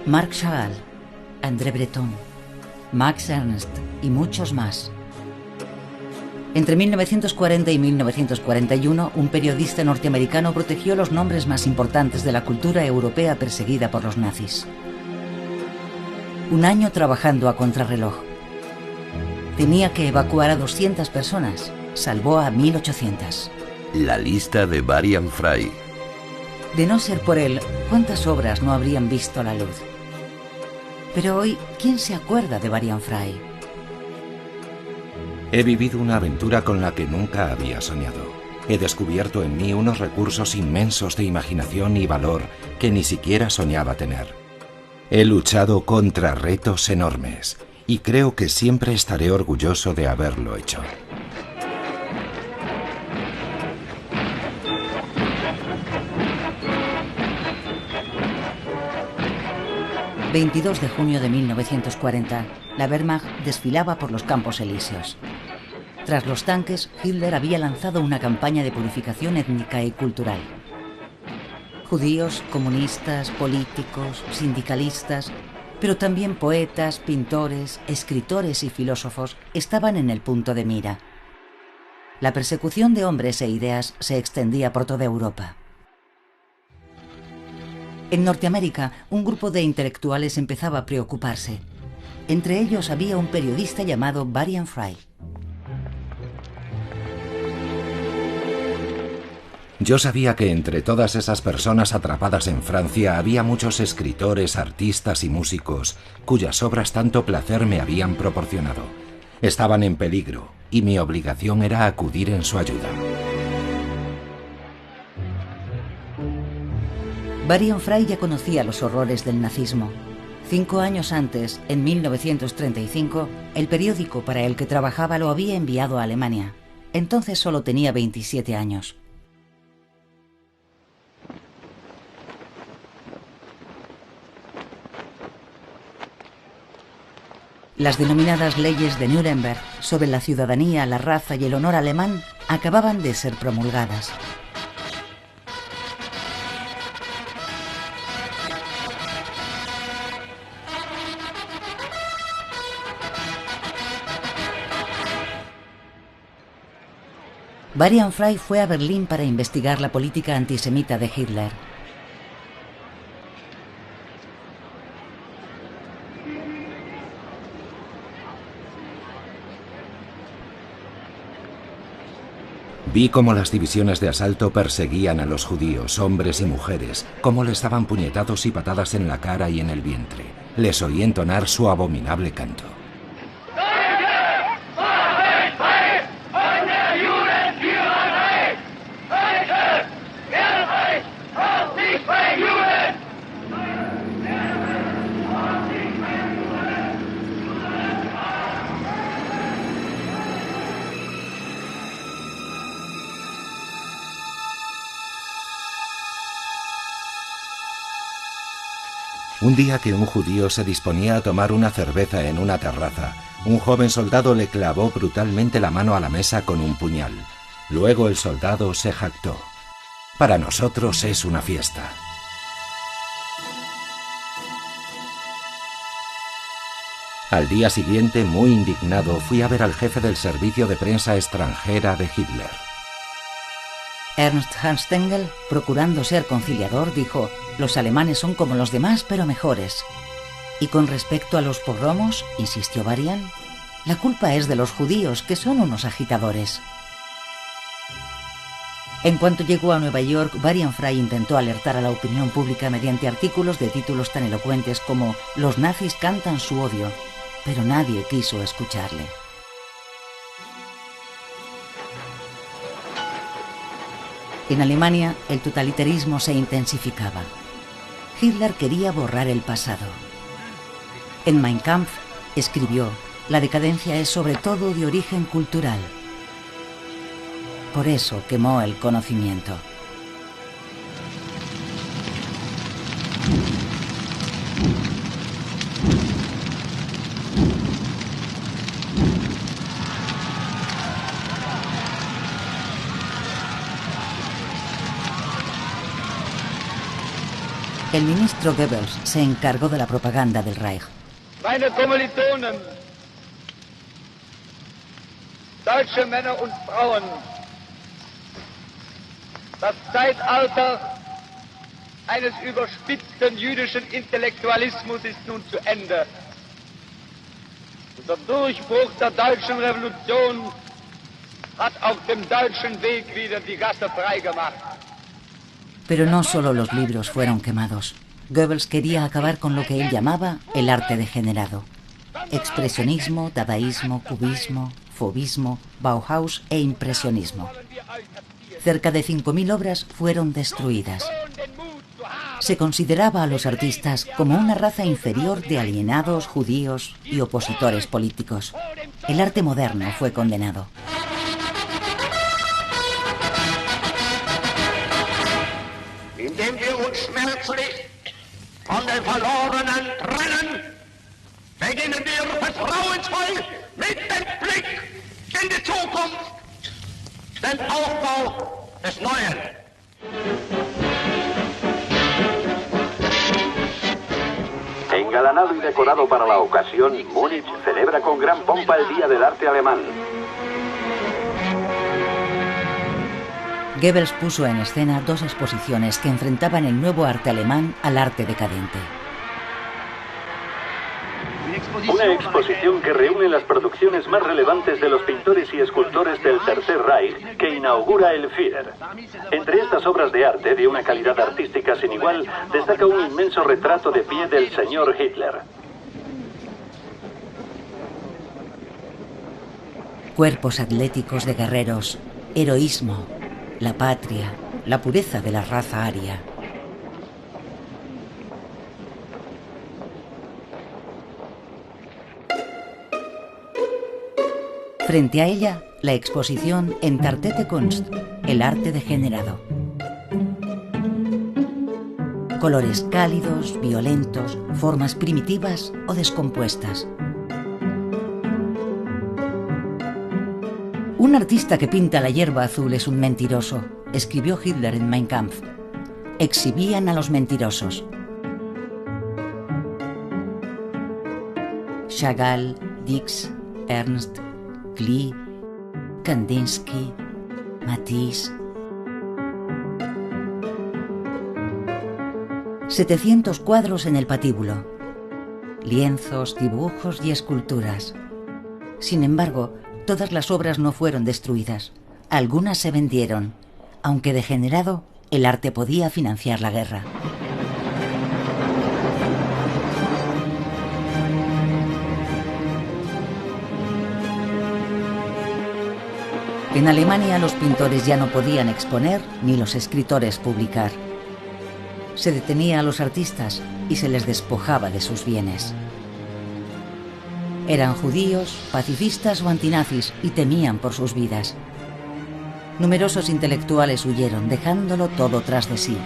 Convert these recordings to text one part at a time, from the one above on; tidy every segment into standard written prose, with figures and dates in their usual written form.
Marc Chagall, André Breton, Max Ernst y muchos más. Entre 1940 y 1941, un periodista norteamericano protegió los nombres más importantes de la cultura europea perseguida por los nazis. Un año trabajando a contrarreloj. Tenía que evacuar a 200 personas. Salvó a 1800. La lista de Varian Fry. De no ser por él, ¿cuántas obras no habrían visto la luz? Pero hoy, ¿quién se acuerda de Varian Fry? He vivido una aventura con la que nunca había soñado. He descubierto en mí unos recursos inmensos de imaginación y valor que ni siquiera soñaba tener. He luchado contra retos enormes y creo que siempre estaré orgulloso de haberlo hecho. ...22 de junio de 1940... la Wehrmacht desfilaba por los Campos Elíseos. Tras los tanques, Hitler había lanzado una campaña de purificación étnica y cultural. Judíos, comunistas, políticos, sindicalistas, pero también poetas, pintores, escritores y filósofos estaban en el punto de mira. La persecución de hombres e ideas se extendía por toda Europa. En Norteamérica, un grupo de intelectuales empezaba a preocuparse. Entre ellos había un periodista llamado Varian Fry. Yo sabía que entre todas esas personas atrapadas en Francia había muchos escritores, artistas y músicos cuyas obras tanto placer me habían proporcionado. Estaban en peligro y mi obligación era acudir en su ayuda. Varian Fry ya conocía los horrores del nazismo. 5 años antes, en 1935, el periódico para el que trabajaba lo había enviado a Alemania. Entonces solo tenía 27 años. Las denominadas leyes de Nuremberg sobre la ciudadanía, la raza y el honor alemán acababan de ser promulgadas. Varian Fry fue a Berlín para investigar la política antisemita de Hitler. Vi cómo las divisiones de asalto perseguían a los judíos, hombres y mujeres, cómo les daban puñetazos y patadas en la cara y en el vientre. Les oí entonar su abominable canto. Un día que un judío se disponía a tomar una cerveza en una terraza, un joven soldado le clavó brutalmente la mano a la mesa con un puñal. Luego el soldado se jactó. Para nosotros es una fiesta. Al día siguiente, muy indignado, fui a ver al jefe del servicio de prensa extranjera de Hitler. Ernst Hans Stengel, procurando ser conciliador, dijo: «Los alemanes son como los demás, pero mejores». Y con respecto a los pogromos, insistió Varian, la culpa es de los judíos, que son unos agitadores. En cuanto llegó a Nueva York, Varian Fry intentó alertar a la opinión pública mediante artículos de títulos tan elocuentes como «Los nazis cantan su odio», pero nadie quiso escucharle. En Alemania, el totalitarismo se intensificaba. Hitler quería borrar el pasado. En Mein Kampf escribió: «La decadencia es sobre todo de origen cultural». Por eso quemó el conocimiento. El ministro Goebbels se encargó de la propaganda del Reich. Meine Kommilitonen, deutsche Männer und Frauen, das Zeitalter eines überspitzten jüdischen Intellektualismus ist nun zu Ende. Der Durchbruch der deutschen Revolution hat auf dem deutschen Weg wieder die Gasse freigemacht. Pero no solo los libros fueron quemados. Goebbels quería acabar con lo que él llamaba el arte degenerado. Expresionismo, dadaísmo, cubismo, fauvismo, Bauhaus e impresionismo. Cerca de 5.000 obras fueron destruidas. Se consideraba a los artistas como una raza inferior de alienados, judíos y opositores políticos. El arte moderno fue condenado. Indem wir uns schmerzlich von den Verlorenen trennen, beginnen wir vertrauensvoll mit dem Blick in die Zukunft, den Aufbau des Neuen. Engalanado y decorado para la ocasión, Múnich celebra con gran pompa el Día del Arte Alemán. Goebbels puso en escena dos exposiciones que enfrentaban el nuevo arte alemán al arte decadente. Una exposición que reúne las producciones más relevantes de los pintores y escultores del Tercer Reich que inaugura el Führer. Entre estas obras de arte de una calidad artística sin igual, destaca un inmenso retrato de pie del señor Hitler. Cuerpos atléticos de guerreros, heroísmo, la patria, la pureza de la raza aria. Frente a ella, la exposición Entartete Kunst, el arte degenerado. Colores cálidos, violentos, formas primitivas o descompuestas. Un artista que pinta la hierba azul es un mentiroso, escribió Hitler en Mein Kampf. Exhibían a los mentirosos. Chagall, Dix, Ernst, Klee, Kandinsky, Matisse. 700 cuadros en el patíbulo. Lienzos, dibujos y esculturas. Sin embargo, todas las obras no fueron destruidas. Algunas se vendieron. Aunque degenerado, el arte podía financiar la guerra. En Alemania los pintores ya no podían exponer ni los escritores publicar. Se detenía a los artistas y se les despojaba de sus bienes. Eran judíos, pacifistas o antinazis y temían por sus vidas. Numerosos intelectuales huyeron, dejándolo todo tras de sí.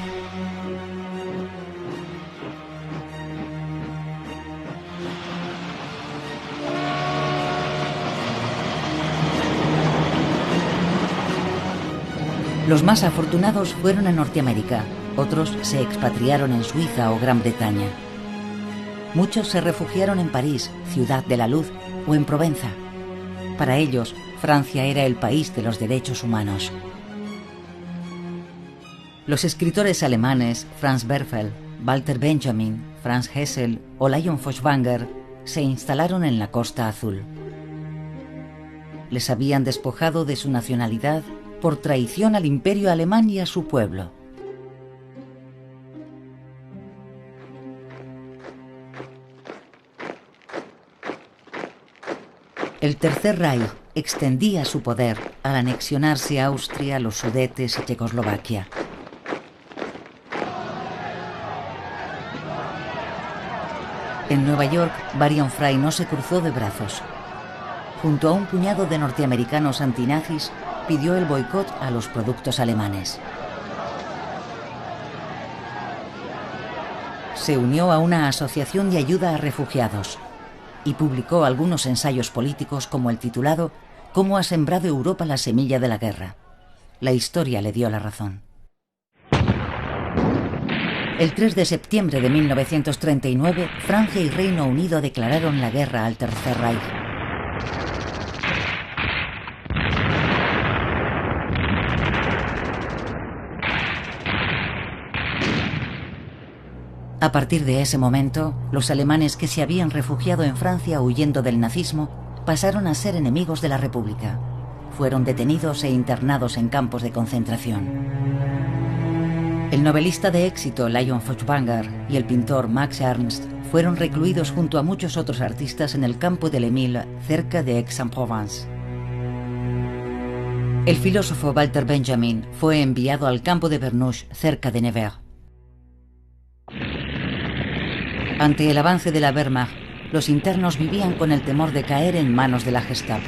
Los más afortunados fueron a Norteamérica, otros se expatriaron en Suiza o Gran Bretaña. Muchos se refugiaron en París, ciudad de la luz, o en Provenza. Para ellos, Francia era el país de los derechos humanos. Los escritores alemanes Franz Werfel, Walter Benjamin, Franz Hessel o Lion Feuchtwanger se instalaron en la Costa Azul. Les habían despojado de su nacionalidad por traición al imperio alemán y a su pueblo. El Tercer Reich extendía su poder al anexionarse a Austria, los Sudetes y Checoslovaquia. En Nueva York, Marion Fry no se cruzó de brazos. Junto a un puñado de norteamericanos antinazis, pidió el boicot a los productos alemanes. Se unió a una asociación de ayuda a refugiados y publicó algunos ensayos políticos como el titulado «Cómo ha sembrado Europa la semilla de la guerra». La historia le dio la razón. El 3 de septiembre de 1939, Francia y Reino Unido declararon la guerra al Tercer Reich. A partir de ese momento, los alemanes que se habían refugiado en Francia huyendo del nazismo pasaron a ser enemigos de la República. Fueron detenidos e internados en campos de concentración. El novelista de éxito Léon Feuchtwanger y el pintor Max Ernst fueron recluidos junto a muchos otros artistas en el campo de l'Emile, cerca de Aix-en-Provence. El filósofo Walter Benjamin fue enviado al campo de Bernouche, cerca de Nevers. Ante el avance de la Wehrmacht, los internos vivían con el temor de caer en manos de la Gestapo.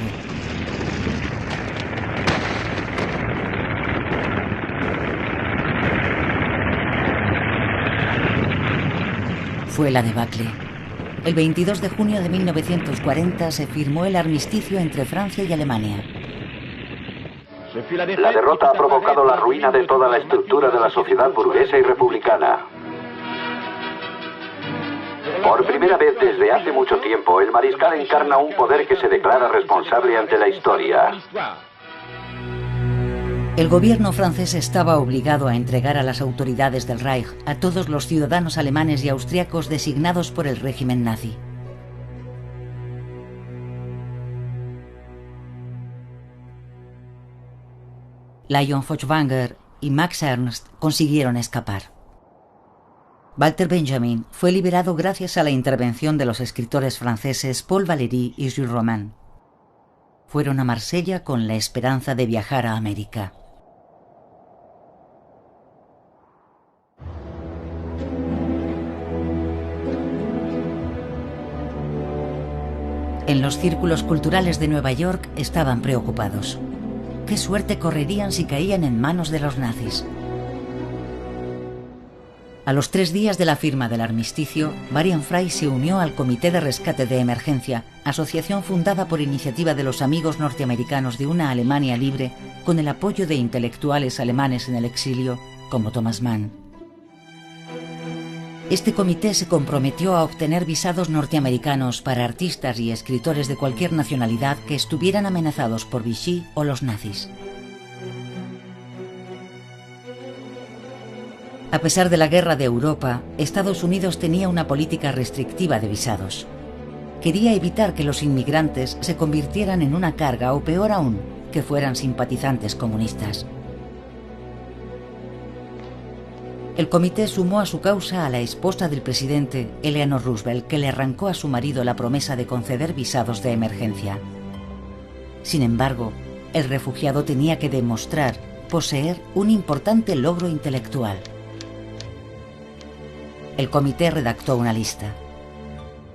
Fue la debacle. El 22 de junio de 1940 se firmó el armisticio entre Francia y Alemania. La derrota ha provocado la ruina de toda la estructura de la sociedad burguesa y republicana. Por primera vez desde hace mucho tiempo, el mariscal encarna un poder que se declara responsable ante la historia. El gobierno francés estaba obligado a entregar a las autoridades del Reich a todos los ciudadanos alemanes y austriacos designados por el régimen nazi. Léon Feuchtwanger y Max Ernst consiguieron escapar. Walter Benjamin fue liberado gracias a la intervención de los escritores franceses Paul Valéry y Jules Romain. Fueron a Marsella con la esperanza de viajar a América. En los círculos culturales de Nueva York estaban preocupados. ¿Qué suerte correrían si caían en manos de los nazis? A los 3 días de la firma del armisticio, Varian Fry se unió al Comité de Rescate de Emergencia, asociación fundada por iniciativa de los amigos norteamericanos de una Alemania libre, con el apoyo de intelectuales alemanes en el exilio, como Thomas Mann. Este comité se comprometió a obtener visados norteamericanos para artistas y escritores de cualquier nacionalidad que estuvieran amenazados por Vichy o los nazis. A pesar de la guerra de Europa, Estados Unidos tenía una política restrictiva de visados. Quería evitar que los inmigrantes se convirtieran en una carga o, peor aún, que fueran simpatizantes comunistas. El comité sumó a su causa a la esposa del presidente, Eleanor Roosevelt, que le arrancó a su marido la promesa de conceder visados de emergencia. Sin embargo, el refugiado tenía que demostrar poseer un importante logro intelectual. El comité redactó una lista.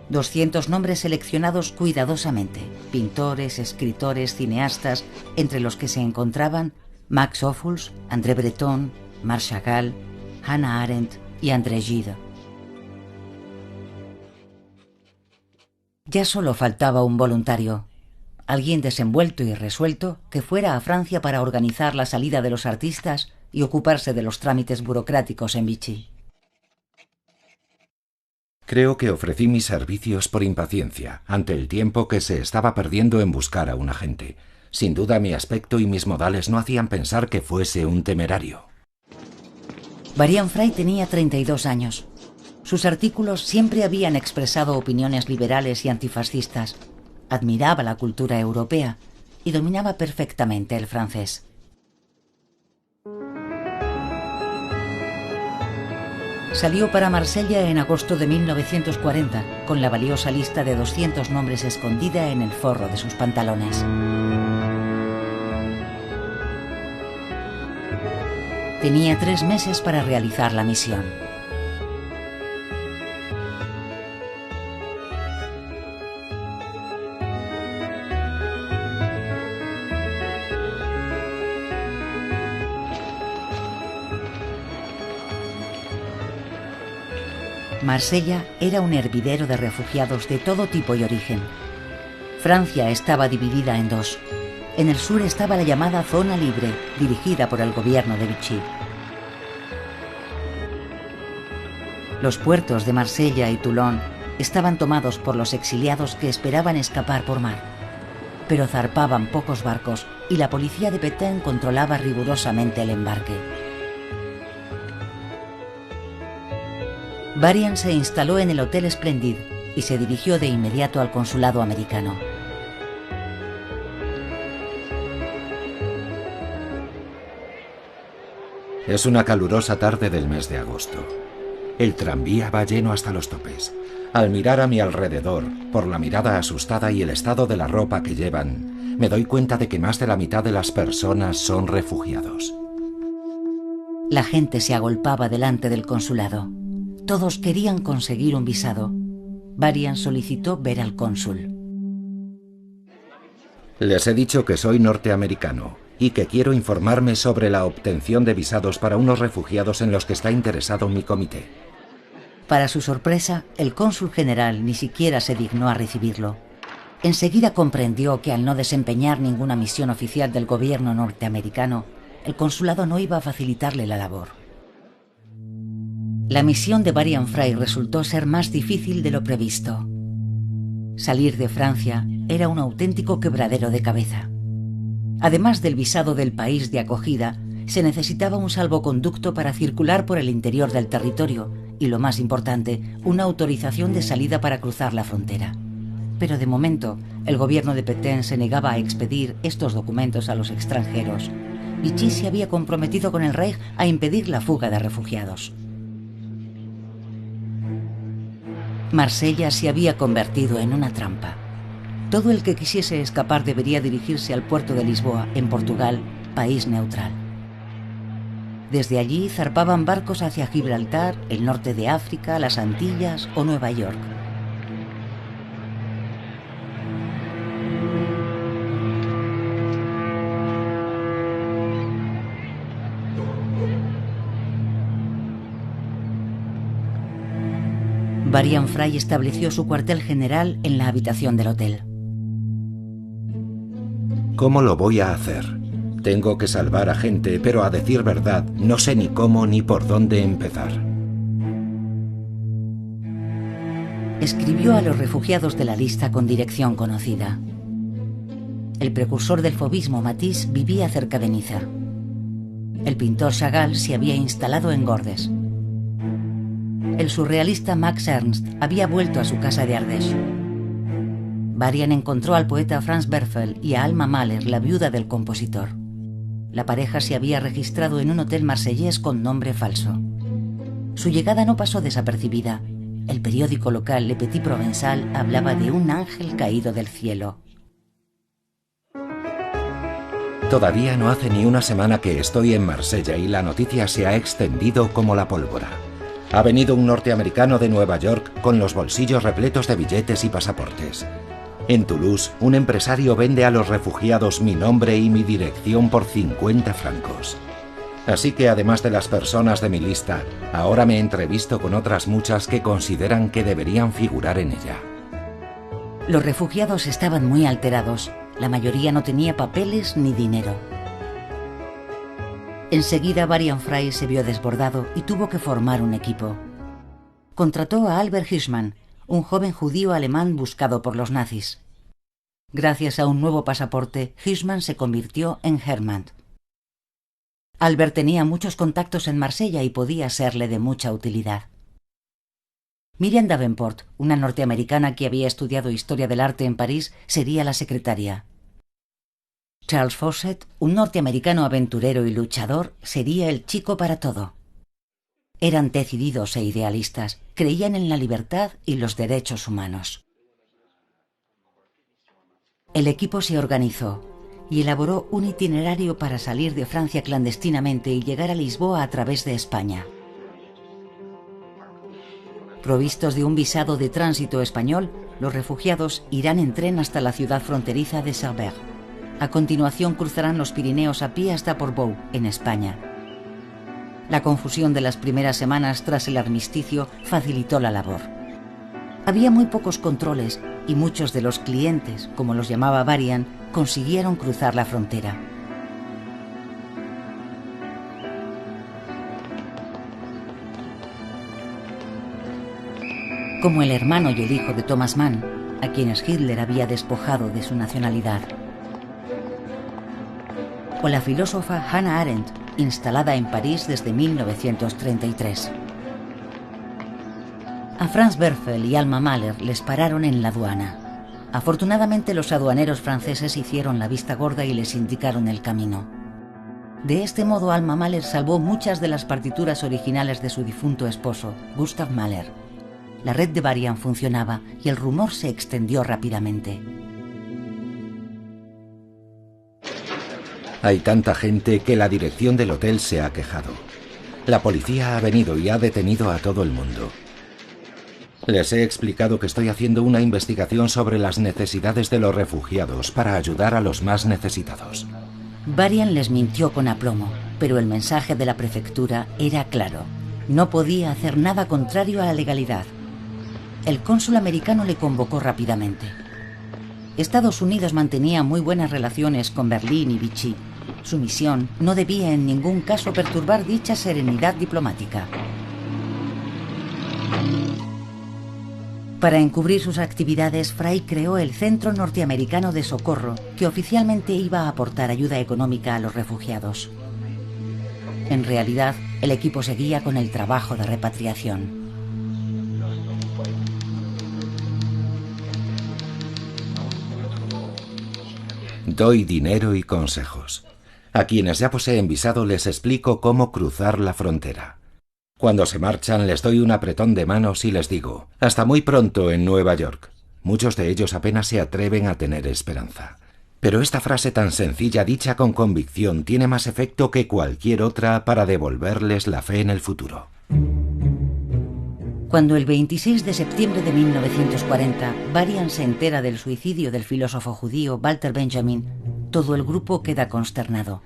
200 nombres seleccionados cuidadosamente, pintores, escritores, cineastas, entre los que se encontraban Max Ophüls, André Breton, Marc Chagall, Hannah Arendt y André Gide. Ya solo faltaba un voluntario, alguien desenvuelto y resuelto que fuera a Francia para organizar la salida de los artistas y ocuparse de los trámites burocráticos en Vichy. Creo que ofrecí mis servicios por impaciencia, ante el tiempo que se estaba perdiendo en buscar a un agente. Sin duda mi aspecto y mis modales no hacían pensar que fuese un temerario. Varian Fry tenía 32 años. Sus artículos siempre habían expresado opiniones liberales y antifascistas. Admiraba la cultura europea y dominaba perfectamente el francés. Salió para Marsella en agosto de 1940, con la valiosa lista de 200 nombres escondida en el forro de sus pantalones. Tenía 3 meses para realizar la misión. Marsella era un hervidero de refugiados de todo tipo y origen. Francia estaba dividida en 2. En el sur estaba la llamada Zona Libre, dirigida por el gobierno de Vichy. Los puertos de Marsella y Toulon estaban tomados por los exiliados que esperaban escapar por mar. Pero zarpaban pocos barcos y la policía de Pétain controlaba rigurosamente el embarque. Varian se instaló en el Hotel Splendid y se dirigió de inmediato al consulado americano. Es una calurosa tarde del mes de agosto. El tranvía va lleno hasta los topes. Al mirar a mi alrededor, por la mirada asustada y el estado de la ropa que llevan, me doy cuenta de que más de la mitad de las personas son refugiados. La gente se agolpaba delante del consulado. Todos querían conseguir un visado. Varian solicitó ver al cónsul. Les he dicho que soy norteamericano y que quiero informarme sobre la obtención de visados para unos refugiados en los que está interesado mi comité. Para su sorpresa, el cónsul general ni siquiera se dignó a recibirlo. Enseguida comprendió que al no desempeñar ninguna misión oficial del gobierno norteamericano, el consulado no iba a facilitarle la labor. La misión de Varian Fry resultó ser más difícil de lo previsto. Salir de Francia era un auténtico quebradero de cabeza. Además del visado del país de acogida, se necesitaba un salvoconducto para circular por el interior del territorio y, lo más importante, una autorización de salida para cruzar la frontera. Pero de momento, el gobierno de Pétain se negaba a expedir estos documentos a los extranjeros. Vichy se había comprometido con el Reich a impedir la fuga de refugiados. Marsella se había convertido en una trampa. Todo el que quisiese escapar debería dirigirse al puerto de Lisboa, en Portugal, país neutral. Desde allí zarpaban barcos hacia Gibraltar, el norte de África, las Antillas o Nueva York. Varian Fry estableció su cuartel general en la habitación del hotel. ¿Cómo lo voy a hacer? Tengo que salvar a gente, pero a decir verdad, no sé ni cómo ni por dónde empezar. Escribió a los refugiados de la lista con dirección conocida. El precursor del fauvismo, Matisse, vivía cerca de Niza. El pintor Chagall se había instalado en Gordes. El surrealista Max Ernst había vuelto a su casa de Ardèche. Varian encontró al poeta Franz Werfel y a Alma Mahler, la viuda del compositor. La pareja se había registrado en un hotel marsellés con nombre falso. Su llegada no pasó desapercibida. El periódico local Le Petit Provençal hablaba de un ángel caído del cielo. Todavía no hace ni una semana que estoy en Marsella y la noticia se ha extendido como la pólvora. Ha venido un norteamericano de Nueva York con los bolsillos repletos de billetes y pasaportes. En Toulouse, un empresario vende a los refugiados mi nombre y mi dirección por 50 francos. Así que además de las personas de mi lista, ahora me entrevisto con otras muchas que consideran que deberían figurar en ella. Los refugiados estaban muy alterados. La mayoría no tenía papeles ni dinero. Enseguida Varian Fry se vio desbordado y tuvo que formar un equipo. Contrató a Albert Hirschman, un joven judío alemán buscado por los nazis. Gracias a un nuevo pasaporte, Hirschman se convirtió en Hermann. Albert tenía muchos contactos en Marsella y podía serle de mucha utilidad. Miriam Davenport, una norteamericana que había estudiado historia del arte en París, sería la secretaria. Charles Fawcett, un norteamericano aventurero y luchador, sería el chico para todo. Eran decididos e idealistas, creían en la libertad y los derechos humanos. El equipo se organizó y elaboró un itinerario para salir de Francia clandestinamente y llegar a Lisboa a través de España. Provistos de un visado de tránsito español, los refugiados irán en tren hasta la ciudad fronteriza de Cerbère. A continuación cruzarán los Pirineos a pie hasta Portbou, en España. La confusión de las primeras semanas tras el armisticio facilitó la labor. Había muy pocos controles y muchos de los clientes, como los llamaba Varian, consiguieron cruzar la frontera. como el hermano y el hijo de Thomas Mann, a quienes Hitler había despojado de su nacionalidad. O la filósofa Hannah Arendt, instalada en París desde 1933. A Franz Werfel y Alma Mahler les pararon en la aduana. Afortunadamente, los aduaneros franceses hicieron la vista gorda y les indicaron el camino. De este modo, Alma Mahler salvó muchas de las partituras originales de su difunto esposo, Gustav Mahler. La red de Varian funcionaba y el rumor se extendió rápidamente. Hay tanta gente que la dirección del hotel se ha quejado. La policía ha venido y ha detenido a todo el mundo. Les he explicado que estoy haciendo una investigación sobre las necesidades de los refugiados para ayudar a los más necesitados. Varian les mintió con aplomo, pero el mensaje de la prefectura era claro. No podía hacer nada contrario a la legalidad. El cónsul americano le convocó rápidamente. Estados Unidos mantenía muy buenas relaciones con Berlín y Vichy. Su misión no debía en ningún caso perturbar dicha serenidad diplomática. Para encubrir sus actividades, Fry creó el Centro Norteamericano de Socorro, que oficialmente iba a aportar ayuda económica a los refugiados. En realidad, el equipo seguía con el trabajo de repatriación. Doy dinero y consejos. A quienes ya poseen visado les explico cómo cruzar la frontera. Cuando se marchan les doy un apretón de manos y les digo, hasta muy pronto en Nueva York. Muchos de ellos apenas se atreven a tener esperanza. Pero esta frase tan sencilla, dicha con convicción, tiene más efecto que cualquier otra para devolverles la fe en el futuro. Cuando el 26 de septiembre de 1940, Varian se entera del suicidio del filósofo judío Walter Benjamin, todo el grupo queda consternado.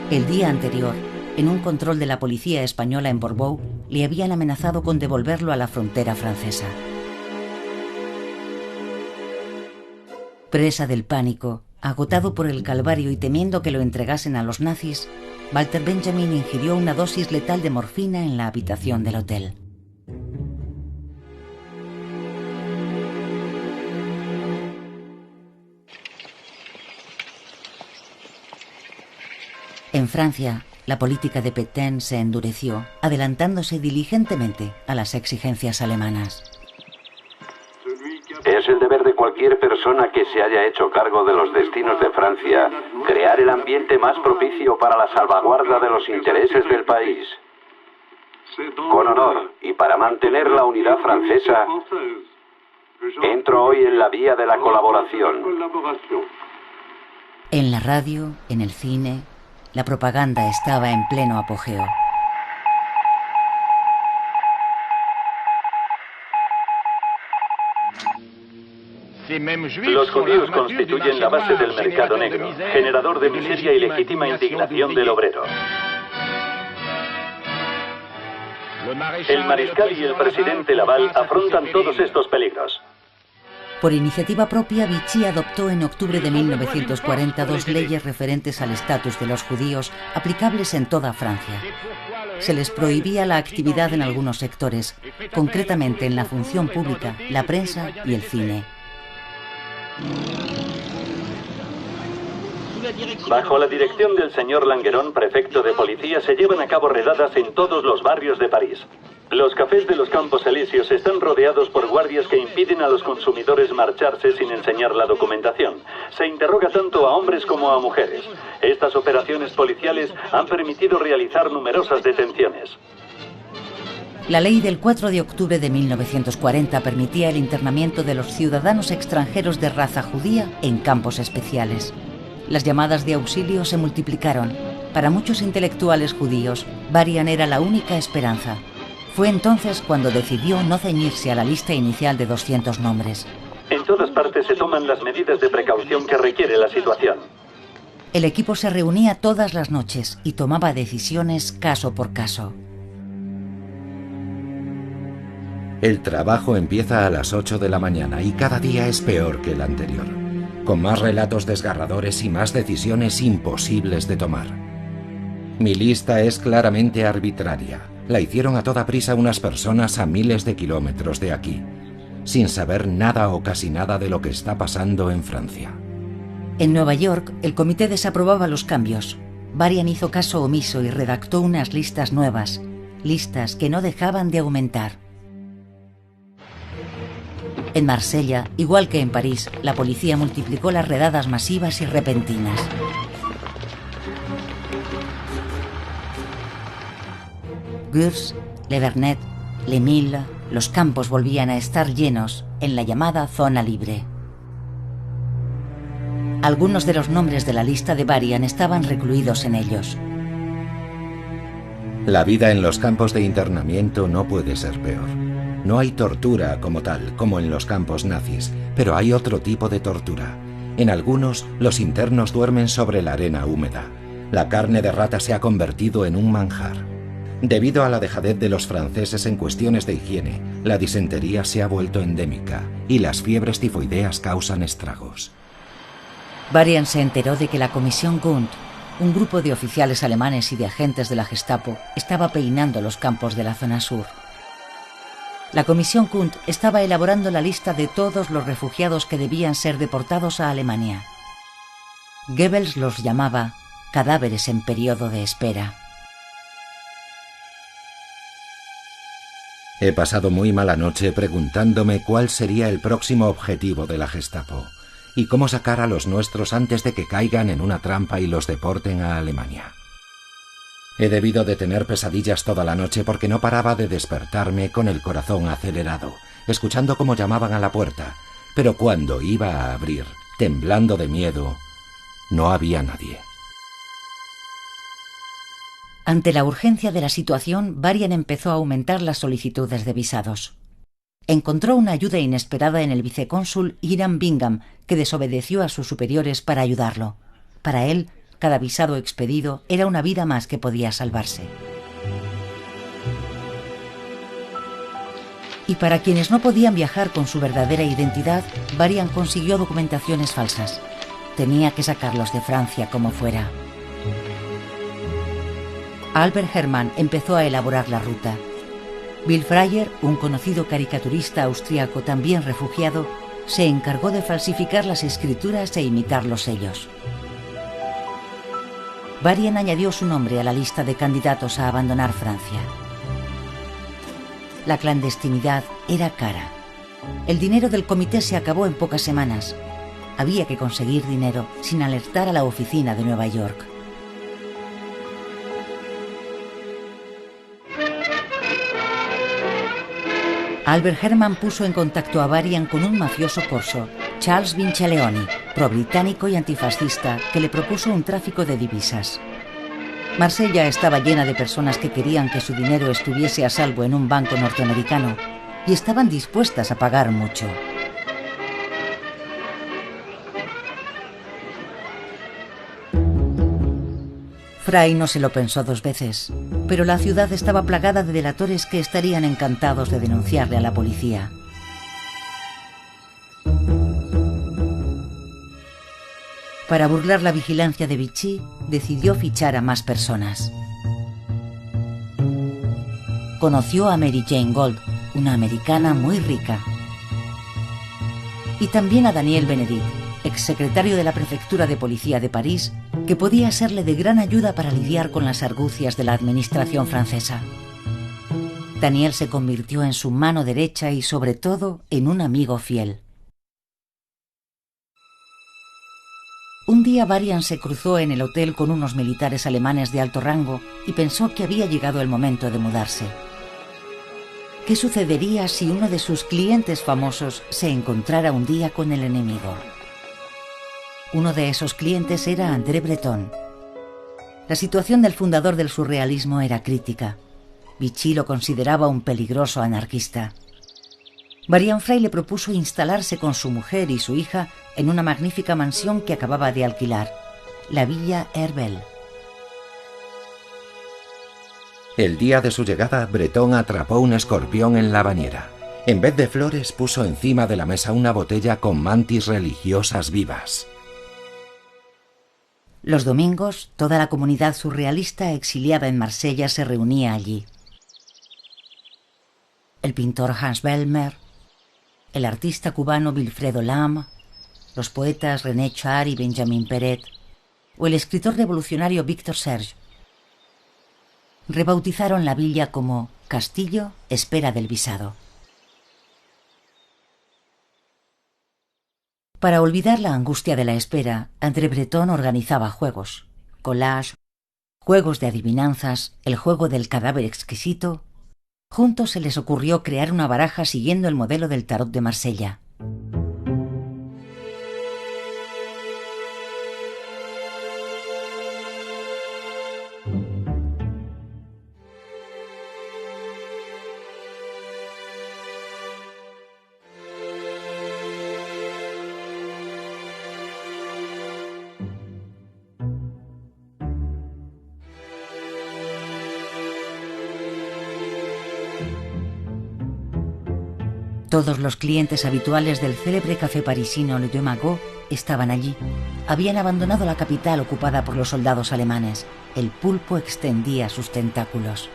El día anterior, en un control de la policía española en Bordeaux, le habían amenazado con devolverlo a la frontera francesa. Presa del pánico, agotado por el calvario y temiendo que lo entregasen a los nazis, Walter Benjamin ingirió una dosis letal de morfina en la habitación del hotel. En Francia, la política de Pétain se endureció, adelantándose diligentemente a las exigencias alemanas. Es el deber de cualquier persona que se haya hecho cargo de los destinos de Francia crear el ambiente más propicio para la salvaguarda de los intereses del país. Con honor y para mantener la unidad francesa, entro hoy en la vía de la colaboración. En la radio, en el cine, la propaganda estaba en pleno apogeo. Los judíos constituyen la base del mercado negro, generador de miseria y legítima indignación del obrero. El mariscal y el presidente Laval afrontan todos estos peligros. Por iniciativa propia, Vichy adoptó en octubre de 1940 dos leyes referentes al estatus de los judíos aplicables en toda Francia. Se les prohibía la actividad en algunos sectores, concretamente en la función pública, la prensa y el cine. Bajo la dirección del señor Langueron, prefecto de policía, se llevan a cabo redadas en todos los barrios de París. Los cafés de los Campos Elíseos están rodeados por guardias que impiden a los consumidores marcharse sin enseñar la documentación. Se interroga tanto a hombres como a mujeres. Estas operaciones policiales han permitido realizar numerosas detenciones. La ley del 4 de octubre de 1940 permitía el internamiento de los ciudadanos extranjeros de raza judía en campos especiales. Las llamadas de auxilio se multiplicaron. Para muchos intelectuales judíos, Varian era la única esperanza. Fue entonces cuando decidió no ceñirse a la lista inicial de 200 nombres. En todas partes se toman las medidas de precaución que requiere la situación. El equipo se reunía todas las noches y tomaba decisiones caso por caso. El trabajo empieza a las 8 de la mañana y cada día es peor que el anterior, con más relatos desgarradores y más decisiones imposibles de tomar. Mi lista es claramente arbitraria. La hicieron a toda prisa unas personas a miles de kilómetros de aquí, sin saber nada o casi nada de lo que está pasando en Francia. En Nueva York, el comité desaprobaba los cambios. Varian hizo caso omiso y redactó unas listas nuevas, listas que no dejaban de aumentar. En Marsella, igual que en París, la policía multiplicó las redadas masivas y repentinas. Gurs, Le Vernet, Le Mille, los campos volvían a estar llenos en la llamada zona libre. Algunos de los nombres de la lista de Varian estaban recluidos en ellos. La vida en los campos de internamiento no puede ser peor. No hay tortura como tal, como en los campos nazis, pero hay otro tipo de tortura. En algunos, los internos duermen sobre la arena húmeda. La carne de rata se ha convertido en un manjar. Debido a la dejadez de los franceses en cuestiones de higiene, la disentería se ha vuelto endémica y las fiebres tifoideas causan estragos. Varian se enteró de que la Comisión Gund, un grupo de oficiales alemanes y de agentes de la Gestapo, estaba peinando los campos de la zona sur. La Comisión Gund estaba elaborando la lista de todos los refugiados que debían ser deportados a Alemania. Goebbels los llamaba cadáveres en periodo de espera. He pasado muy mala noche preguntándome cuál sería el próximo objetivo de la Gestapo y cómo sacar a los nuestros antes de que caigan en una trampa y los deporten a Alemania. He debido de tener pesadillas toda la noche porque no paraba de despertarme con el corazón acelerado, escuchando cómo llamaban a la puerta, pero cuando iba a abrir, temblando de miedo, no había nadie. Ante la urgencia de la situación, Varian empezó a aumentar las solicitudes de visados. Encontró una ayuda inesperada en el vicecónsul Hiram Bingham, que desobedeció a sus superiores para ayudarlo. Para él, cada visado expedido era una vida más que podía salvarse. Y para quienes no podían viajar con su verdadera identidad, Varian consiguió documentaciones falsas. Tenía que sacarlos de Francia como fuera. Albert Hermann empezó a elaborar la ruta. Bill Freyer, un conocido caricaturista austríaco también refugiado, se encargó de falsificar las escrituras e imitar los sellos. Varian añadió su nombre a la lista de candidatos a abandonar Francia. La clandestinidad era cara. El dinero del comité se acabó en pocas semanas. Había que conseguir dinero sin alertar a la oficina de Nueva York. Albert Hermann puso en contacto a Varian con un mafioso corso, Charles Vinceleoni, pro-británico y antifascista, que le propuso un tráfico de divisas. Marsella estaba llena de personas que querían que su dinero estuviese a salvo en un banco norteamericano y estaban dispuestas a pagar mucho. Fry no se lo pensó dos veces, pero la ciudad estaba plagada de delatores que estarían encantados de denunciarle a la policía. Para burlar la vigilancia de Vichy, decidió fichar a más personas. Conoció a Mary Jane Gold, una americana muy rica. Y también a Daniel Benedict, exsecretario de la Prefectura de Policía de París, que podía serle de gran ayuda para lidiar con las argucias de la administración francesa. Daniel se convirtió en su mano derecha y, sobre todo, en un amigo fiel. Un día Varian se cruzó en el hotel con unos militares alemanes de alto rango y pensó que había llegado el momento de mudarse. ¿Qué sucedería si uno de sus clientes famosos se encontrara un día con el enemigo? Uno de esos clientes era André Breton. La situación del fundador del surrealismo era crítica. Vichy lo consideraba un peligroso anarquista. Varian Fray le propuso instalarse con su mujer y su hija en una magnífica mansión que acababa de alquilar, la Villa Herbel. El día de su llegada, Breton atrapó un escorpión en la bañera. En vez de flores, puso encima de la mesa una botella con mantis religiosas vivas. Los domingos, toda la comunidad surrealista exiliada en Marsella se reunía allí. el pintor Hans Bellmer, el artista cubano Wilfredo Lam, los poetas René Char y Benjamin Peret, o el escritor revolucionario Víctor Serge. Rebautizaron la villa como Castillo Espera del Visado. Para olvidar la angustia de la espera, André Breton organizaba juegos, collage, juegos de adivinanzas, el juego del cadáver exquisito. Juntos se les ocurrió crear una baraja siguiendo el modelo del tarot de Marsella. Todos los clientes habituales del célebre café parisino Le Deux Magots estaban allí. Habían abandonado la capital ocupada por los soldados alemanes. El pulpo extendía sus tentáculos.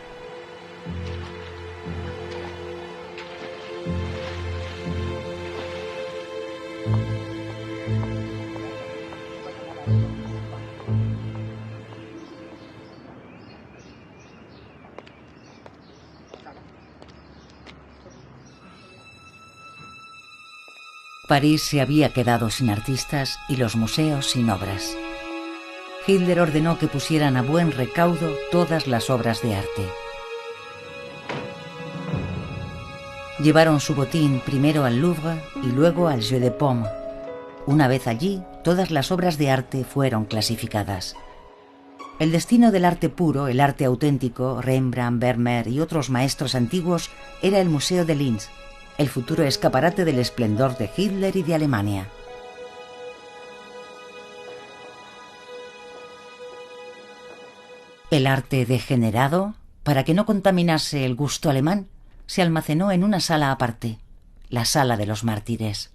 París se había quedado sin artistas y los museos sin obras. Hitler ordenó que pusieran a buen recaudo todas las obras de arte. Llevaron su botín primero al Louvre y luego al Jeu de Paume. Una vez allí, todas las obras de arte fueron clasificadas. El destino del arte puro, el arte auténtico, Rembrandt, Vermeer y otros maestros antiguos, era el Museo de Linz, el futuro escaparate del esplendor de Hitler y de Alemania. El arte degenerado, para que no contaminase el gusto alemán, se almacenó en una sala aparte, la Sala de los Mártires.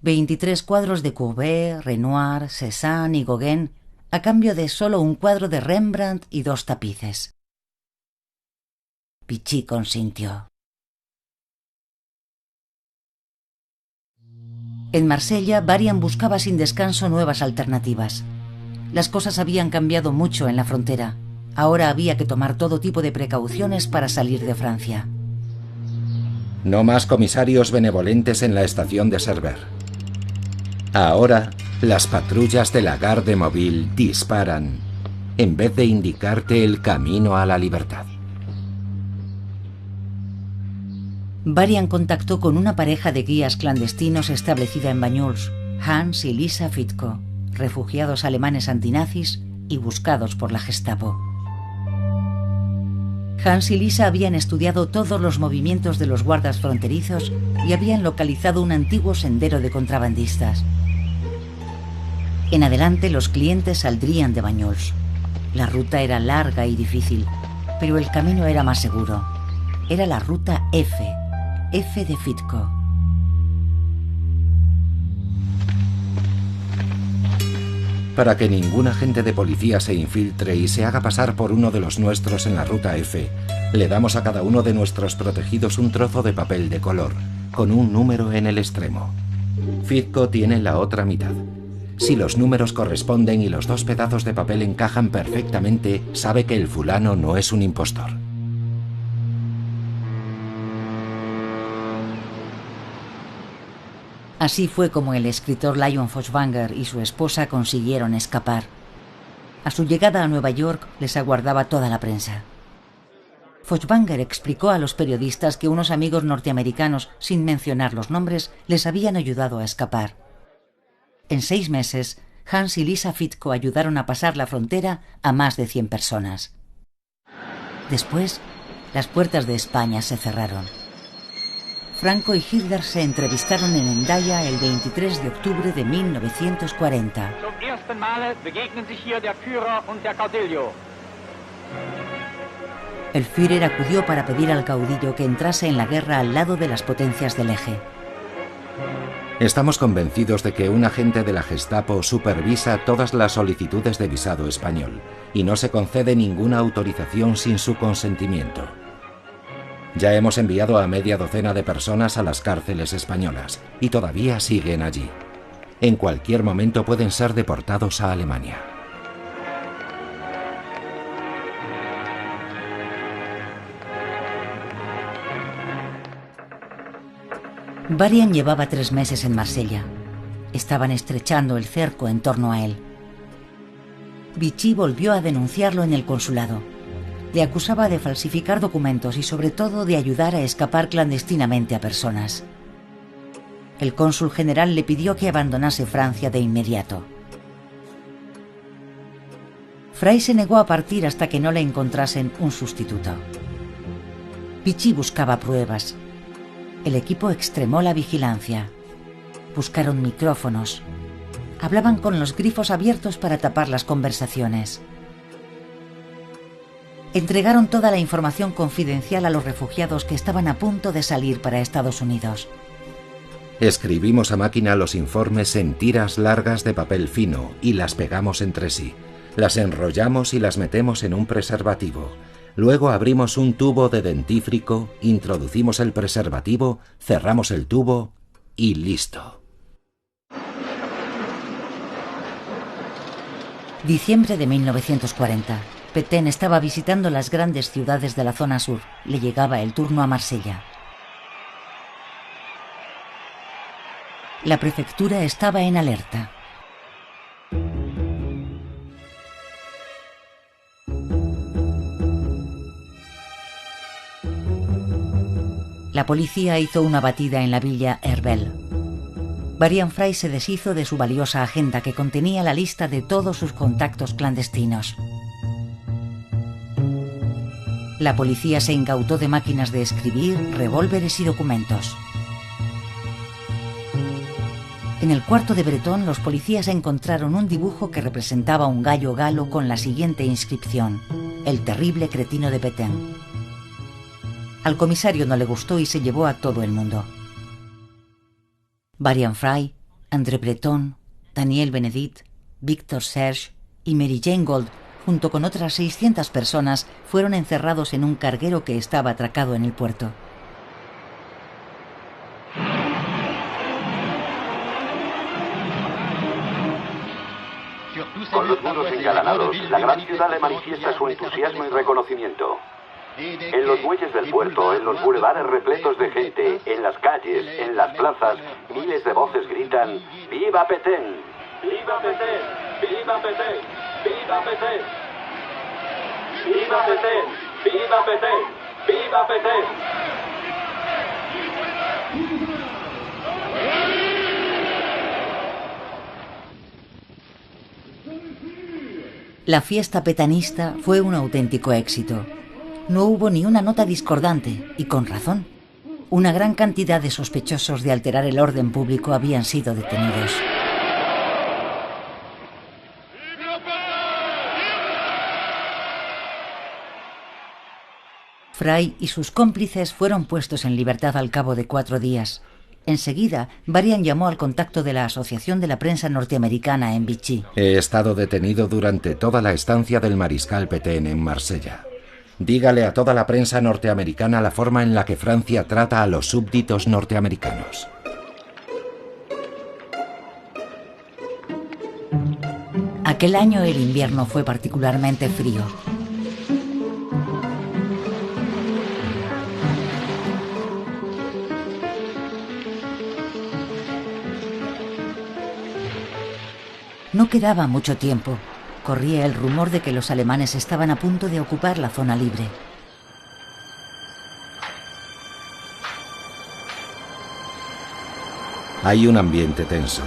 23 cuadros de Courbet, Renoir, Cézanne y Gauguin, a cambio de solo un cuadro de Rembrandt y 2 tapices. Vichy consintió. En Marsella, Varian buscaba sin descanso nuevas alternativas. Las cosas habían cambiado mucho en la frontera. Ahora había que tomar todo tipo de precauciones para salir de Francia. No más comisarios benevolentes en la estación de Cerver. Ahora, las patrullas de la Garde Mobile disparan, en vez de indicarte el camino a la libertad. Varian contactó con una pareja de guías clandestinos establecida en Banyuls, Hans y Lisa Fitko, refugiados alemanes antinazis y buscados por la Gestapo. Hans y Lisa habían estudiado todos los movimientos de los guardas fronterizos y habían localizado un antiguo sendero de contrabandistas. En adelante los clientes saldrían de Banyuls. La ruta era larga y difícil, pero el camino era más seguro. Era la ruta F de Fitko. Para que ningún agente de policía se infiltre y se haga pasar por uno de los nuestros en la ruta F, le damos a cada uno de nuestros protegidos un trozo de papel de color, con un número en el extremo. Fitko tiene la otra mitad. Si los números corresponden y los 2 pedazos de papel encajan perfectamente, sabe que el fulano no es un impostor. Así fue como el escritor Lion Feuchtwanger y su esposa consiguieron escapar. A su llegada a Nueva York les aguardaba toda la prensa. Feuchtwanger explicó a los periodistas que unos amigos norteamericanos, sin mencionar los nombres, les habían ayudado a escapar. En 6 meses, Hans y Lisa Fitko ayudaron a pasar la frontera a más de 100 personas. Después, las puertas de España se cerraron. Franco y Hitler se entrevistaron en Hendaya el 23 de octubre de 1940. Zum ersten Male begegnen sich hier der Führer und der Caudillo. El Führer acudió para pedir al caudillo que entrase en la guerra al lado de las potencias del eje. Estamos convencidos de que un agente de la Gestapo supervisa todas las solicitudes de visado español y no se concede ninguna autorización sin su consentimiento. Ya hemos enviado a media docena de personas a las cárceles españolas y todavía siguen allí. En cualquier momento pueden ser deportados a Alemania. Varian llevaba 3 meses en Marsella. Estaban estrechando el cerco en torno a él. Vichy volvió a denunciarlo en el consulado. Le acusaba de falsificar documentos y sobre todo de ayudar a escapar clandestinamente a personas. El cónsul general le pidió que abandonase Francia de inmediato. Frey se negó a partir hasta que no le encontrasen un sustituto. Vichy buscaba pruebas. El equipo extremó la vigilancia. Buscaron micrófonos. Hablaban con los grifos abiertos para tapar las conversaciones. Entregaron toda la información confidencial a los refugiados que estaban a punto de salir para Estados Unidos. Escribimos a máquina los informes en tiras largas de papel fino y las pegamos entre sí. Las enrollamos y las metemos en un preservativo. Luego abrimos un tubo de dentífrico, introducimos el preservativo, cerramos el tubo y listo. Diciembre de 1940. Pétain estaba visitando las grandes ciudades de la zona sur. Le llegaba el turno a Marsella. La prefectura estaba en alerta. La policía hizo una batida en la villa Herbel. Varian Frey se deshizo de su valiosa agenda que contenía la lista de todos sus contactos clandestinos. La policía se incautó de máquinas de escribir, revólveres y documentos. En el cuarto de Breton, los policías encontraron un dibujo que representaba un gallo galo con la siguiente inscripción: el terrible cretino de Pétain. Al comisario no le gustó y se llevó a todo el mundo. Varian Frey, André Breton, Daniel Benedict, Victor Serge y Mary Jane Gold, junto con otras 600 personas, fueron encerrados en un carguero que estaba atracado en el puerto. Con los muros engalanados, la gran ciudad le manifiesta su entusiasmo y reconocimiento. En los muelles del puerto, en los bulevares repletos de gente, en las calles, en las plazas, miles de voces gritan ¡Viva Pétain! ¡Viva Pétain! ¡Viva Pétain! ¡Viva Pétain! ¡Viva Pétain! ¡Viva Pétain! ¡Viva Pétain! La fiesta petanista fue un auténtico éxito. No hubo ni una nota discordante, y con razón. Una gran cantidad de sospechosos de alterar el orden público habían sido detenidos. Frey y sus cómplices fueron puestos en libertad al cabo de 4 días. Enseguida, Varian llamó al contacto de la Asociación de la Prensa Norteamericana en Vichy. He estado detenido durante toda la estancia del mariscal Pétain en Marsella. Dígale a toda la prensa norteamericana la forma en la que Francia trata a los súbditos norteamericanos. Aquel año el invierno fue particularmente frío. No quedaba mucho tiempo. Corría el rumor de que los alemanes estaban a punto de ocupar la zona libre. Hay un ambiente tenso,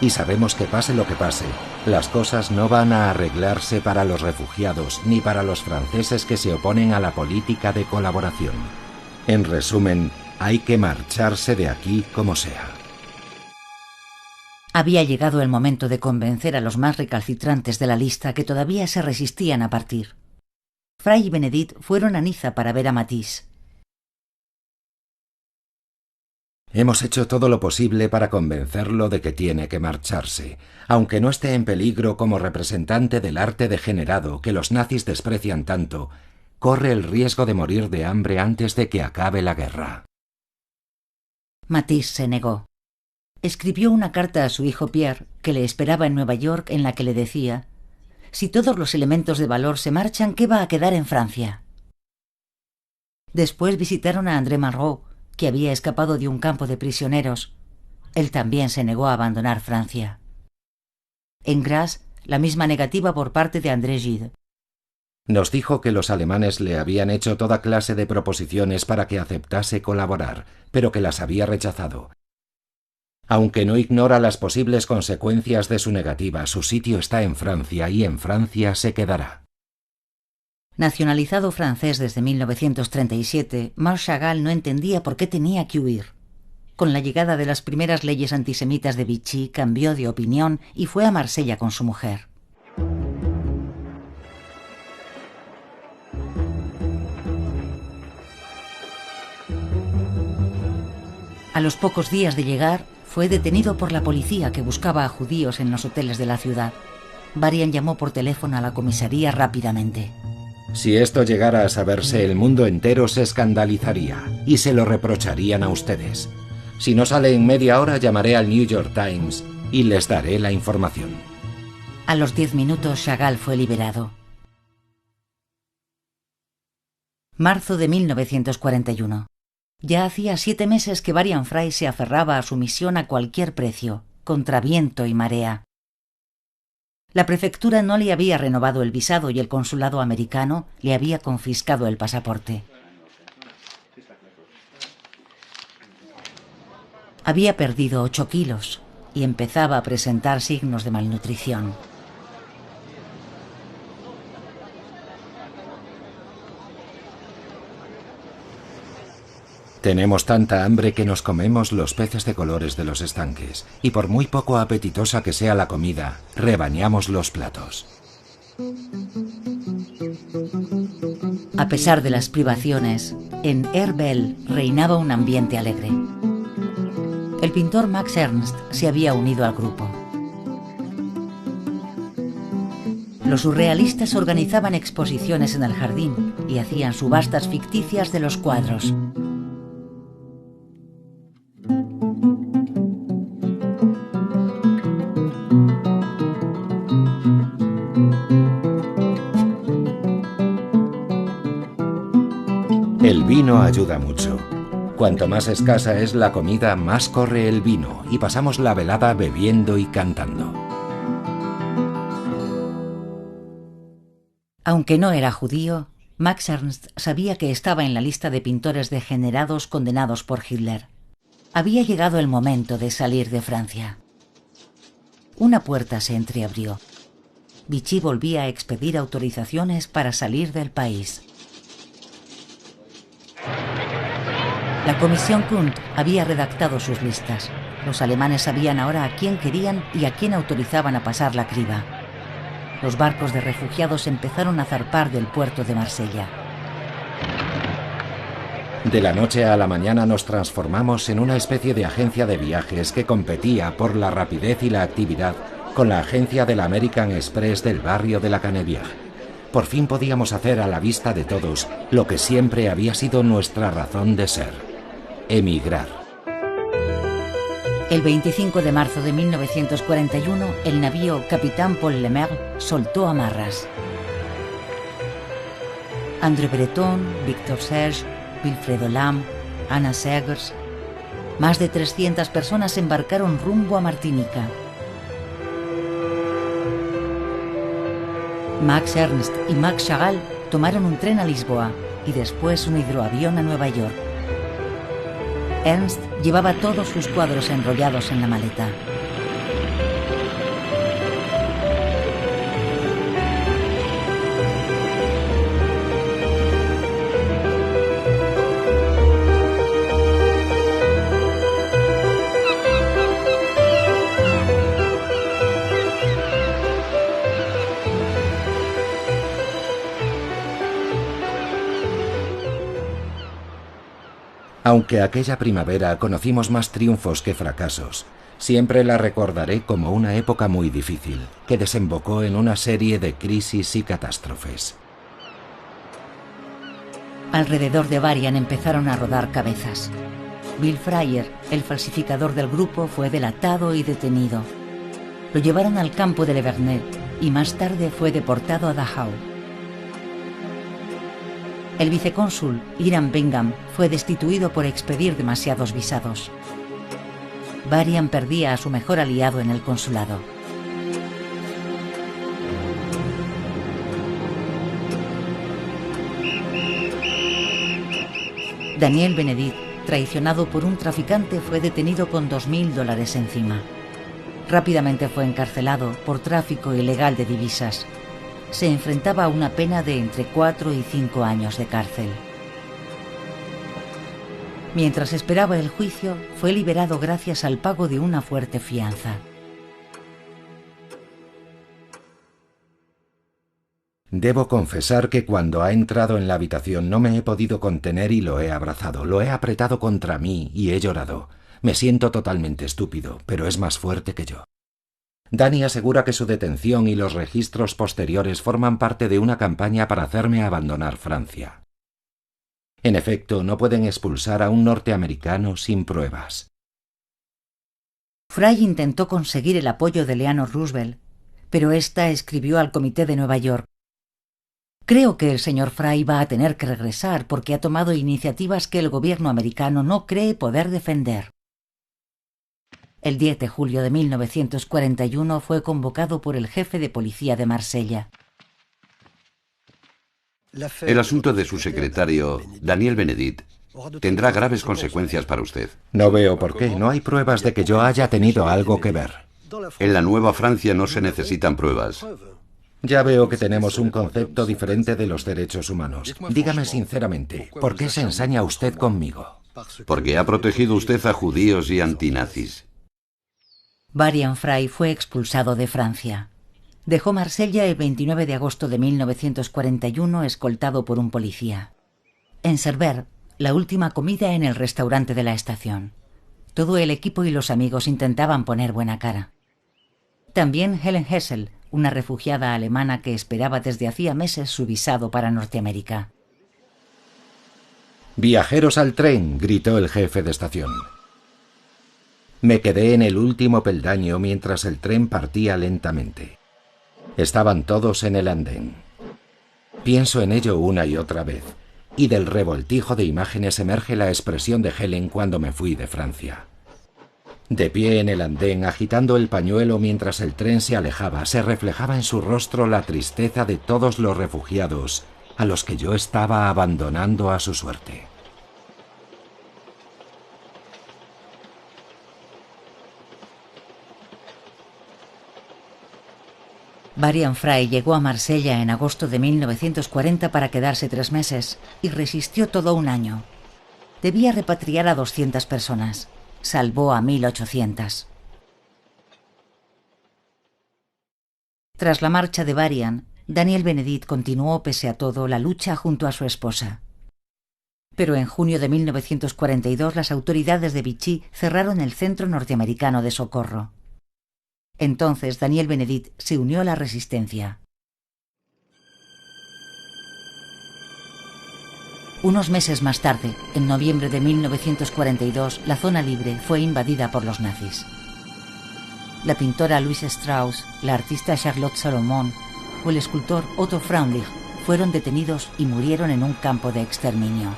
y sabemos que pase lo que pase, las cosas no van a arreglarse para los refugiados ni para los franceses que se oponen a la política de colaboración. En resumen, hay que marcharse de aquí como sea. Había llegado el momento de convencer a los más recalcitrantes de la lista que todavía se resistían a partir. Frey y Benedict fueron a Niza para ver a Matisse. Hemos hecho todo lo posible para convencerlo de que tiene que marcharse, aunque no esté en peligro como representante del arte degenerado que los nazis desprecian tanto. Corre el riesgo de morir de hambre antes de que acabe la guerra. Matisse se negó. Escribió una carta a su hijo Pierre, que le esperaba en Nueva York, en la que le decía: «Si todos los elementos de valor se marchan, ¿qué va a quedar en Francia?». Después visitaron a André Malraux, que había escapado de un campo de prisioneros. Él también se negó a abandonar Francia. En Grasse, la misma negativa por parte de André Gide. Nos dijo que los alemanes le habían hecho toda clase de proposiciones para que aceptase colaborar, pero que las había rechazado. Aunque no ignora las posibles consecuencias de su negativa, su sitio está en Francia y en Francia se quedará. Nacionalizado francés desde 1937, Marc Chagall no entendía por qué tenía que huir. Con la llegada de las primeras leyes antisemitas de Vichy, cambió de opinión y fue a Marsella con su mujer. A los pocos días de llegar, fue detenido por la policía que buscaba a judíos en los hoteles de la ciudad. Varian llamó por teléfono a la comisaría rápidamente. Si esto llegara a saberse, el mundo entero se escandalizaría y se lo reprocharían a ustedes. Si no sale en media hora, llamaré al New York Times y les daré la información. A los 10 minutos, Chagall fue liberado. Marzo de 1941. Ya hacía 7 meses que Varian Fry se aferraba a su misión a cualquier precio, contra viento y marea. La prefectura no le había renovado el visado y el consulado americano le había confiscado el pasaporte. Había perdido 8 kilos y empezaba a presentar signos de malnutrición. Tenemos tanta hambre que nos comemos los peces de colores de los estanques, y por muy poco apetitosa que sea la comida, rebañamos los platos. A pesar de las privaciones, en Herbel reinaba un ambiente alegre. El pintor Max Ernst se había unido al grupo. Los surrealistas organizaban exposiciones en el jardín y hacían subastas ficticias de los cuadros. El vino ayuda mucho. Cuanto más escasa es la comida, más corre el vino y pasamos la velada bebiendo y cantando. Aunque no era judío, Max Ernst sabía que estaba en la lista de pintores degenerados condenados por Hitler. Había llegado el momento de salir de Francia. Una puerta se entreabrió. Vichy volvía a expedir autorizaciones para salir del país. La comisión Kundt había redactado sus listas. Los alemanes sabían ahora a quién querían y a quién autorizaban a pasar la criba. Los barcos de refugiados empezaron a zarpar del puerto de Marsella. De la noche a la mañana nos transformamos en una especie de agencia de viajes que competía por la rapidez y la actividad con la agencia de la American Express del barrio de la Canebière. Por fin podíamos hacer a la vista de todos lo que siempre había sido nuestra razón de ser: emigrar. El 25 de marzo de 1941, el navío Capitán Paul Lemaire soltó amarras. André Breton, Victor Serge, Wilfredo Lam, Anna Segers. Más de 300 personas embarcaron rumbo a Martinica. Max Ernst y Max Chagall tomaron un tren a Lisboa y después un hidroavión a Nueva York. Ernst llevaba todos sus cuadros enrollados en la maleta. Aunque aquella primavera conocimos más triunfos que fracasos, siempre la recordaré como una época muy difícil, que desembocó en una serie de crisis y catástrofes. Alrededor de Varian empezaron a rodar cabezas. Bill Fryer, el falsificador del grupo, fue delatado y detenido. Lo llevaron al campo de Le Vernet y más tarde fue deportado a Dachau. El vicecónsul Hiram Bingham fue destituido por expedir demasiados visados. Varian perdía a su mejor aliado en el consulado. Daniel Benedict, traicionado por un traficante, fue detenido con $2000 encima. Rápidamente fue encarcelado por tráfico ilegal de divisas. Se enfrentaba a una pena de entre 4 y 5 años de cárcel. Mientras esperaba el juicio, fue liberado gracias al pago de una fuerte fianza. Debo confesar que cuando ha entrado en la habitación no me he podido contener y lo he abrazado, lo he apretado contra mí y he llorado. Me siento totalmente estúpido, pero es más fuerte que yo. Danny asegura que su detención y los registros posteriores forman parte de una campaña para hacerme abandonar Francia. En efecto, no pueden expulsar a un norteamericano sin pruebas. Fry intentó conseguir el apoyo de Eleanor Roosevelt, pero ésta escribió al Comité de Nueva York: «Creo que el señor Fry va a tener que regresar porque ha tomado iniciativas que el gobierno americano no cree poder defender». El 10 de julio de 1941 fue convocado por el jefe de policía de Marsella. El asunto de su secretario, Daniel Benedict, tendrá graves consecuencias para usted. No veo por qué. No hay pruebas de que yo haya tenido algo que ver. En la Nueva Francia no se necesitan pruebas. Ya veo que tenemos un concepto diferente de los derechos humanos. Dígame sinceramente, ¿por qué se ensaña usted conmigo? Porque ha protegido usted a judíos y antinazis. Varian Fry fue expulsado de Francia. Dejó Marsella el 29 de agosto de 1941 escoltado por un policía. En Cerver, la última comida en el restaurante de la estación. Todo el equipo y los amigos intentaban poner buena cara. También Helen Hessel, una refugiada alemana que esperaba desde hacía meses su visado para Norteamérica. «Viajeros al tren», gritó el jefe de estación. Me quedé en el último peldaño mientras el tren partía lentamente. Estaban todos en el andén. Pienso en ello una y otra vez, y del revoltijo de imágenes emerge la expresión de Helen cuando me fui de Francia. De pie en el andén, agitando el pañuelo mientras el tren se alejaba, se reflejaba en su rostro la tristeza de todos los refugiados a los que yo estaba abandonando a su suerte. Varian Fry llegó a Marsella en agosto de 1940 para quedarse 3 meses y resistió todo un año. Debía repatriar a 200 personas. Salvó a 1800. Tras la marcha de Varian, Daniel Benedict continuó pese a todo la lucha junto a su esposa. Pero en junio de 1942 las autoridades de Vichy cerraron el Centro Norteamericano de Socorro. Entonces Daniel Benedict se unió a la resistencia. Unos meses más tarde, en noviembre de 1942, la zona libre fue invadida por los nazis. La pintora Louise Strauss, la artista Charlotte Salomon o el escultor Otto Freundlich fueron detenidos y murieron en un campo de exterminio.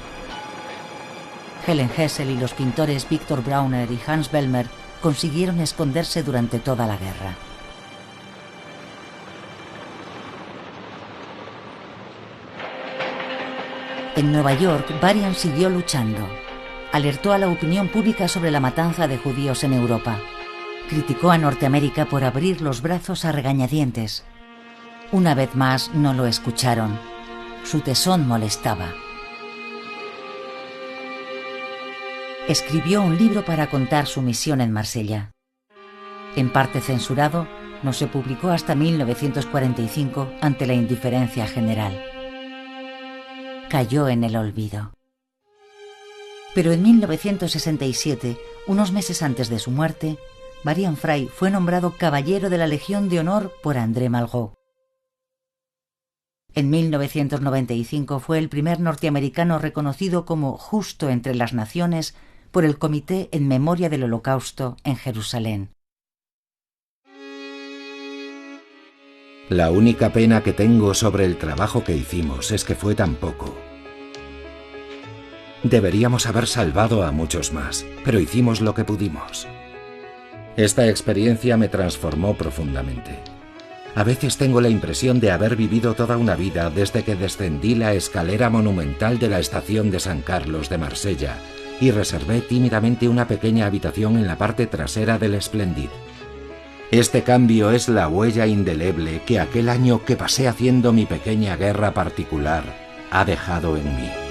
Helen Hessel y los pintores Victor Brauner y Hans Bellmer consiguieron esconderse durante toda la guerra. En Nueva York, Varian siguió luchando. Alertó a la opinión pública sobre la matanza de judíos en Europa. Criticó a Norteamérica por abrir los brazos a regañadientes. Una vez más no lo escucharon. Su tesón molestaba. Escribió un libro para contar su misión en Marsella. En parte censurado, no se publicó hasta 1945 ante la indiferencia general. Cayó en el olvido. Pero en 1967, unos meses antes de su muerte, Varian Fry fue nombrado Caballero de la Legión de Honor por André Malraux. En 1995 fue el primer norteamericano reconocido como justo entre las naciones por el Comité en Memoria del Holocausto en Jerusalén. La única pena que tengo sobre el trabajo que hicimos es que fue tan poco. Deberíamos haber salvado a muchos más, pero hicimos lo que pudimos. Esta experiencia me transformó profundamente. A veces tengo la impresión de haber vivido toda una vida desde que descendí la escalera monumental de la estación de San Carlos de Marsella y reservé tímidamente una pequeña habitación en la parte trasera del Splendid. Este cambio es la huella indeleble que aquel año que pasé haciendo mi pequeña guerra particular ha dejado en mí.